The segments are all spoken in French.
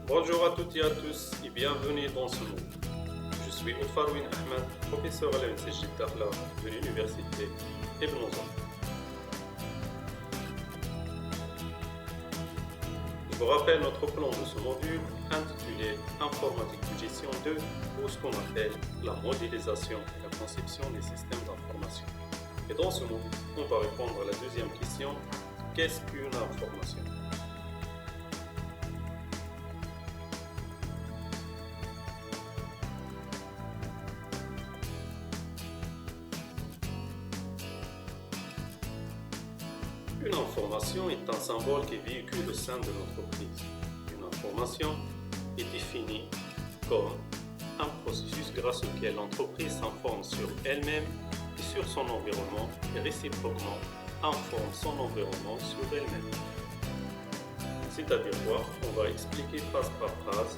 Bonjour à toutes et à tous et bienvenue dans ce monde. Je suis Oufarouine Ahmed, professeur à l'UNCJ Dakhla de l'Université Ibn Zayed. Je vous rappelle notre plan de ce module intitulé Informatique de gestion 2 ou ce qu'on appelle la modélisation et la conception des systèmes d'information. Et dans ce module, on va répondre à la deuxième question, qu'est-ce qu'une information ? Une information est un symbole qui véhicule au sein de l'entreprise. Une information est définie comme un processus grâce auquel l'entreprise s'informe sur elle-même et sur son environnement et réciproquement informe son environnement sur elle-même. C'est-à-dire quoi? On va expliquer phrase par phrase.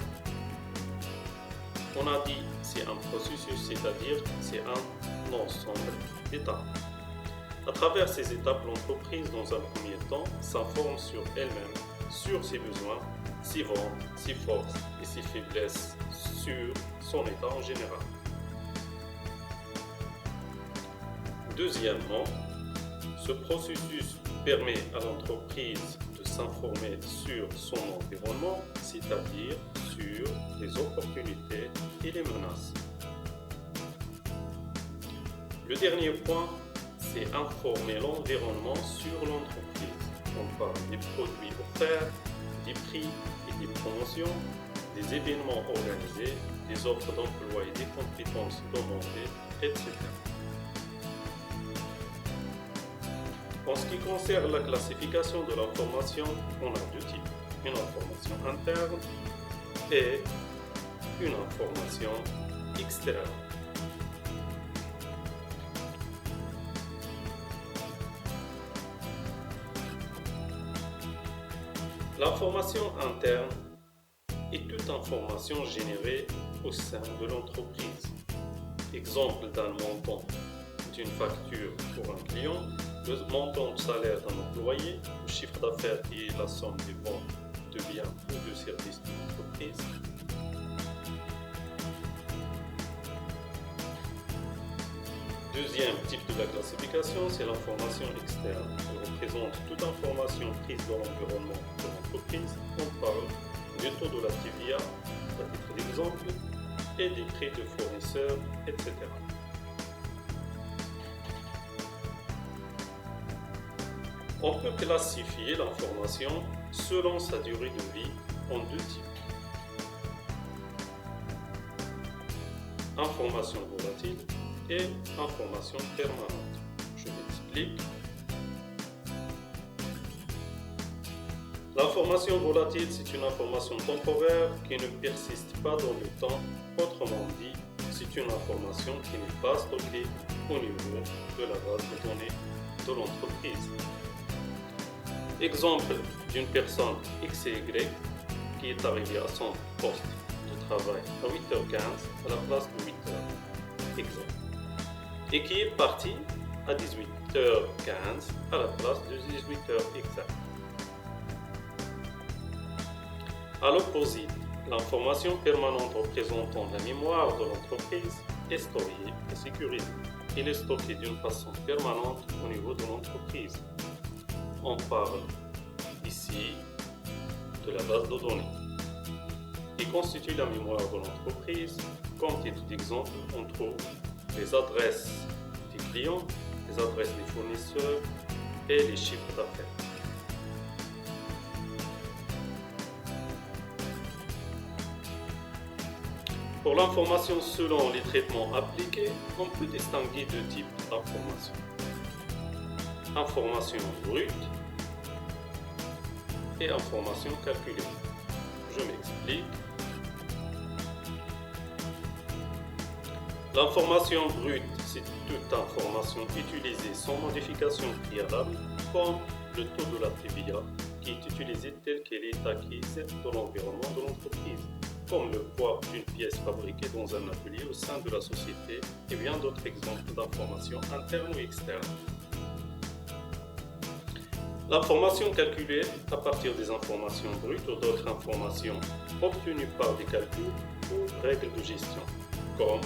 On a dit c'est un processus, c'est-à-dire c'est un ensemble d'étapes. À travers ces étapes, l'entreprise, dans un premier temps, s'informe sur elle-même, sur ses besoins, ses ventes, ses forces et ses faiblesses, sur son état en général. Deuxièmement, ce processus permet à l'entreprise de s'informer sur son environnement, c'est-à-dire sur les opportunités et les menaces. Le dernier point, c'est informer l'environnement sur l'entreprise. On parle des produits offerts, des prix et des promotions, des événements organisés, des offres d'emploi et des compétences demandées, etc. En ce qui concerne la classification de l'information, on a deux types. Une information interne et une information externe. L'information interne est toute information générée au sein de l'entreprise. Exemple d'un montant d'une facture pour un client, le montant de salaire d'un employé, le chiffre d'affaires qui est la somme des ventes de biens ou de services de l'entreprise. Deuxième type de la classification, c'est l'information externe. Elle représente toute information prise dans l'environnement de l'entreprise. On parle du taux de la TVA, à titre d'exemple, et des prix de fournisseurs, etc. On peut classifier l'information selon sa durée de vie en deux types. Information volatile et information permanente. Je m'explique. L'information volatile, c'est une information temporaire qui ne persiste pas dans le temps. Autrement dit, c'est une information qui n'est pas stockée au niveau de la base de données de l'entreprise. Exemple d'une personne X et Y qui est arrivée à son poste de travail à 8h15 à la place de 8h. Exemple. Et qui est parti à 18h15 à la place de 18h exact. À l'opposé, l'information permanente représentant la mémoire de l'entreprise est stockée et sécurisée. Elle est stockée d'une façon permanente au niveau de l'entreprise. On parle ici de la base de données qui constitue la mémoire de l'entreprise. Comme titre d'exemple, on trouve les adresses des clients, les adresses des fournisseurs et les chiffres d'affaires. Pour l'information selon les traitements appliqués, on peut distinguer deux types d'informations. Information brute et information calculée. Je m'explique. L'information brute, c'est toute information utilisée sans modification préalable, comme le taux de la TVA qui est utilisé tel qu'elle est acquise dans l'environnement de l'entreprise, comme le poids d'une pièce fabriquée dans un atelier au sein de la société et bien d'autres exemples d'informations internes ou externes. L'information calculée à partir des informations brutes ou d'autres informations obtenues par des calculs ou règles de gestion, comme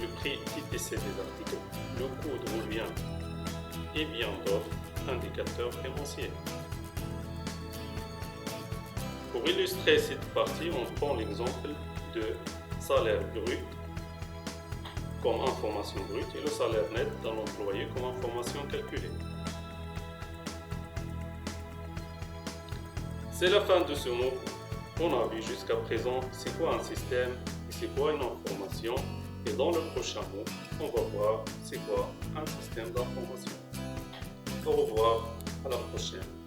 le prix IPC des articles, le coût de revient et bien d'autres indicateurs financiers. Pour illustrer cette partie, on prend l'exemple de salaire brut comme information brute et le salaire net d'un employé comme information calculée. C'est la fin de ce mot. On a vu jusqu'à présent c'est quoi un système et c'est quoi une information. Et dans le prochain mot, on va voir c'est quoi un système d'information. Au revoir, à la prochaine.